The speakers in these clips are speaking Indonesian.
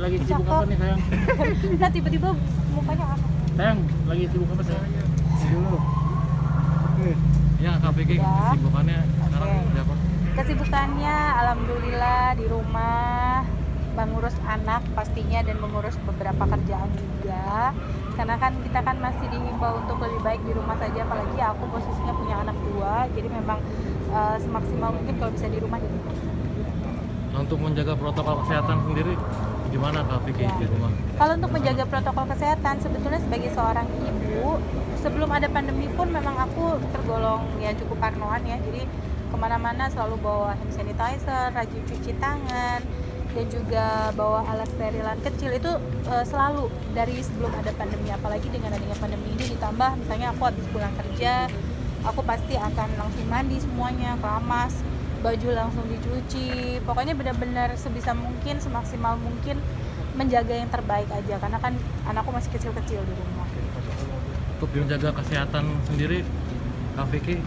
lagi sibuk apa nih sayang? Nah tiba-tiba mukanya apa? Sayang, lagi sibuk apa sayang? Dulu. Oke. Ya, KPG Ya. kesibukannya sekarang Oke. seperti apa? Kesibukannya alhamdulillah di rumah mengurus anak pastinya dan mengurus beberapa kerjaan juga. Karena kan kita kan masih diimbau untuk lebih baik di rumah saja, apalagi aku posisinya punya anak 2, jadi memang semaksimal mungkin kalau bisa di rumah gitu. Nah, untuk menjaga protokol kesehatan sendiri gimana KPG Ya. di rumah? Kalau untuk menjaga protokol kesehatan, sebetulnya sebagai seorang ibu, sebelum ada pandemi pun memang aku tergolong ya cukup parnoan ya. Jadi kemana-mana selalu bawa hand sanitizer, rajin cuci tangan, dan juga bawa alat sterilan kecil itu selalu dari sebelum ada pandemi. Apalagi dengan adanya pandemi ini ditambah misalnya aku habis pulang kerja, aku pasti akan langsung mandi semuanya, keramas, baju langsung dicuci. Pokoknya benar-benar sebisa mungkin, semaksimal mungkin menjaga yang terbaik aja, karena kan anakku masih kecil-kecil di rumah. Untuk menjaga kesehatan sendiri KPG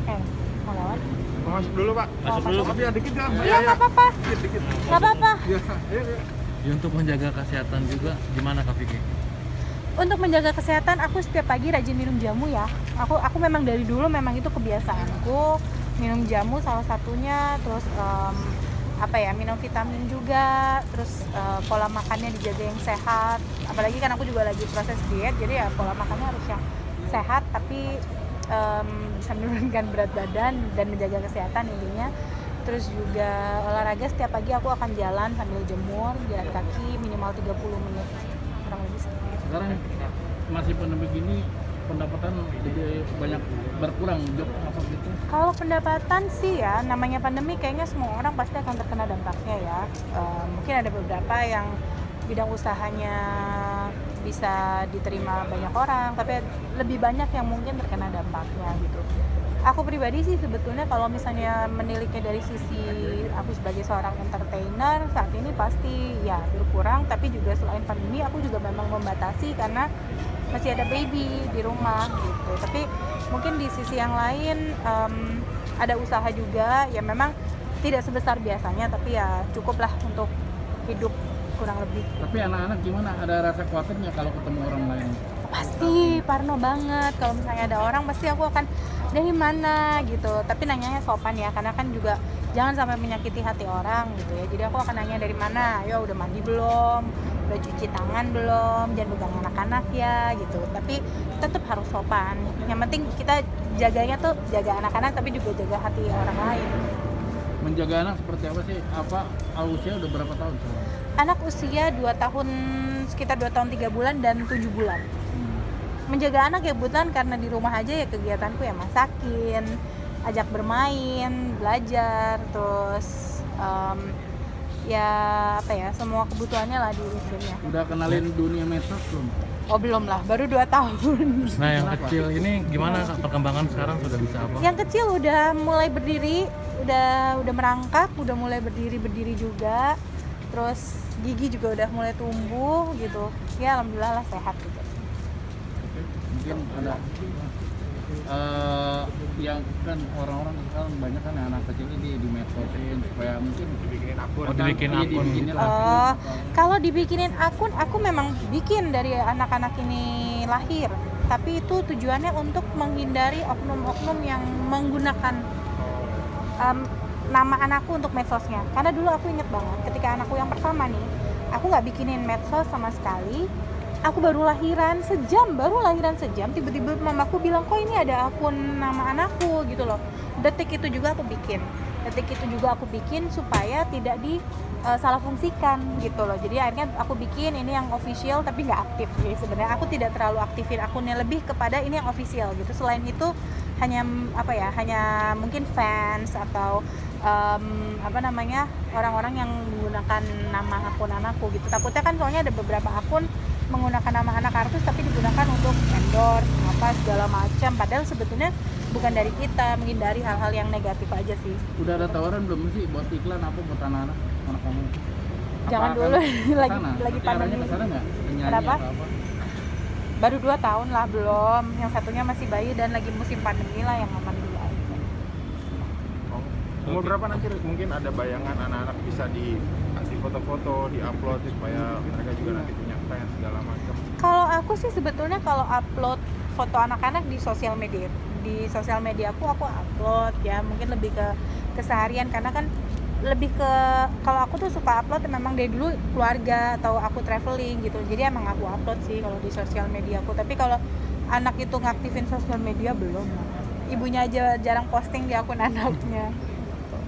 Mau lewat? Masuk dulu pak. Masuk dulu. Tapi ya dikit ya. Iya, nggak apa-apa. Dikit. Nggak apa-apa. Ya, ayo. ya, untuk menjaga kesehatan juga gimana KPG? Untuk menjaga kesehatan, aku setiap pagi rajin minum jamu ya. Aku memang dari dulu memang itu kebiasaanku, minum jamu salah satunya, terus minum vitamin juga, terus pola makannya dijaga yang sehat. Apalagi kan aku juga lagi proses diet, jadi ya pola makannya harus yang sehat tapi bisa menurunkan berat badan dan menjaga kesehatan intinya. Terus juga olahraga, setiap pagi aku akan jalan sambil jemur, jalan kaki minimal 30 menit kurang lebih seperti itu. Sekarang masih pandemi gini, pendapatan jadi banyak berkurang, job apa gitu. Kalau pendapatan sih ya, namanya pandemi kayaknya semua orang pasti akan terkena dampaknya ya. Mungkin ada beberapa yang bidang usahanya bisa diterima banyak orang, tapi lebih banyak yang mungkin terkena dampaknya gitu. Aku pribadi sih sebetulnya kalau misalnya meniliknya dari sisi aku sebagai seorang entertainer, saat ini pasti ya berkurang, tapi juga selain pandemi aku juga memang membatasi karena masih ada baby di rumah gitu. Tapi mungkin di sisi yang lain ada usaha juga, ya memang tidak sebesar biasanya, tapi ya cukuplah untuk hidup kurang lebih. Tapi anak-anak gimana? Ada rasa khawatirnya kalau ketemu orang lain? Pasti parno banget, kalau misalnya ada orang pasti aku akan dari mana gitu, tapi nanyanya sopan ya, karena kan juga jangan sampai menyakiti hati orang gitu ya. Jadi aku akan nanya dari mana, ya udah mandi belum, udah cuci tangan belum, jangan pegang anak-anak ya gitu. Tapi tetap harus sopan, yang penting kita jaganya tuh jaga anak-anak tapi juga jaga hati orang lain. Menjaga anak seperti apa sih? Usia udah berapa tahun sekarang? Anak usia 2 tahun, sekitar 2 tahun 3 bulan dan 7 bulan. Menjaga anak ya kebetulan karena di rumah aja ya kegiatanku ya masakin, ajak bermain, belajar, terus semua kebutuhannya lah diurusinnya. Udah kenalin dunia medsos belum? Oh belum lah, baru 2 tahun. Nah, yang kecil ini gimana perkembangan sekarang, sudah bisa apa? Yang kecil udah mulai berdiri, udah merangkak, udah mulai berdiri juga. Terus gigi juga udah mulai tumbuh gitu. Ya alhamdulillah lah sehat gitu. Mungkin ada yang kan orang-orang sekarang banyak kan anak kecil ini di medsosin supaya mungkin dibikinin akun. Oh, dibikin akun gitu. Kalau dibikinin akun, aku memang bikin dari anak-anak ini lahir. Tapi itu tujuannya untuk menghindari oknum-oknum yang menggunakan nama anakku untuk medsosnya. Karena dulu aku inget banget ketika anakku yang pertama nih, aku nggak bikinin medsos sama sekali. Aku baru lahiran sejam, tiba-tiba mamaku bilang, kok ini ada akun nama anakku gitu loh. Detik itu juga aku bikin supaya tidak salah fungsikan gitu loh. Jadi akhirnya aku bikin ini yang official tapi nggak aktif. Jadi sebenarnya aku tidak terlalu aktifin akunnya, lebih kepada ini yang official gitu. Selain itu hanya mungkin fans atau orang-orang yang menggunakan nama akun anakku gitu. Takutnya kan soalnya ada beberapa akun menggunakan nama anak artis tapi digunakan untuk endorse segala macam, padahal sebetulnya bukan dari kita, menghindari hal-hal yang negatif aja sih. Udah ada tawaran belum sih buat iklan apa buat anak kamu? Jangan dulu lagi pandemi. Kesana nggak? Kenapa? Baru 2 tahun lah, belum. Yang satunya masih bayi dan lagi musim pandemi lah, yang aman dulu aja. Umur berapa nanti mungkin ada bayangan anak-anak bisa foto-foto, di-upload supaya mereka juga nanti punya fans segala macam. Kalau aku sih sebetulnya kalau upload foto anak-anak di sosial media aku upload ya, mungkin lebih ke keseharian, karena kan lebih ke, kalau aku tuh suka upload memang dari dulu keluarga atau aku traveling gitu, jadi emang aku upload sih kalau di sosial media aku. Tapi kalau anak itu ngaktifin sosial media belum, ibunya aja jarang posting di akun anaknya.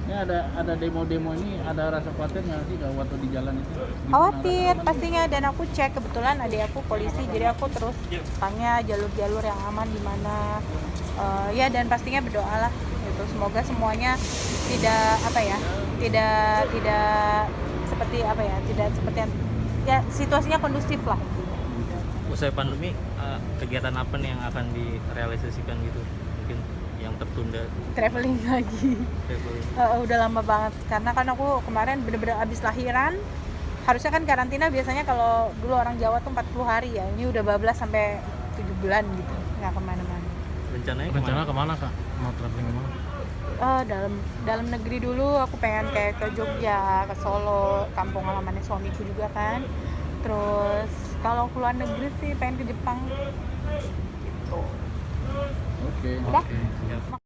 Ini ada demo-demo ini, ada rasa khawatir nggak sih kalau waktu di jalan itu? Khawatir pastinya, dan aku cek, kebetulan adik aku polisi, jadi aku terus tanya jalur-jalur yang aman di mana. Ya, dan pastinya berdoalah gitu, semoga semuanya tidak seperti yang ya, situasinya kondusif lah. Usai pandemi, kegiatan apa nih yang akan direalisasikan gitu? Mungkin yang tertunda, Traveling lagi. traveling. Udah lama banget, karena kan aku kemarin bener-bener abis lahiran, harusnya kan karantina biasanya kalau dulu orang Jawa tuh 40 hari ya, ini udah bablas sampai 7 bulan gitu, nggak kemana-mana. Rencananya Rencana kemana kak? Mau traveling kemana? Dalam negeri dulu, aku pengen kayak ke Jogja, ke Solo, kampung halamannya suamiku juga kan. Terus kalau keluar negeri sih pengen ke Jepang gitu. Oke. Udah.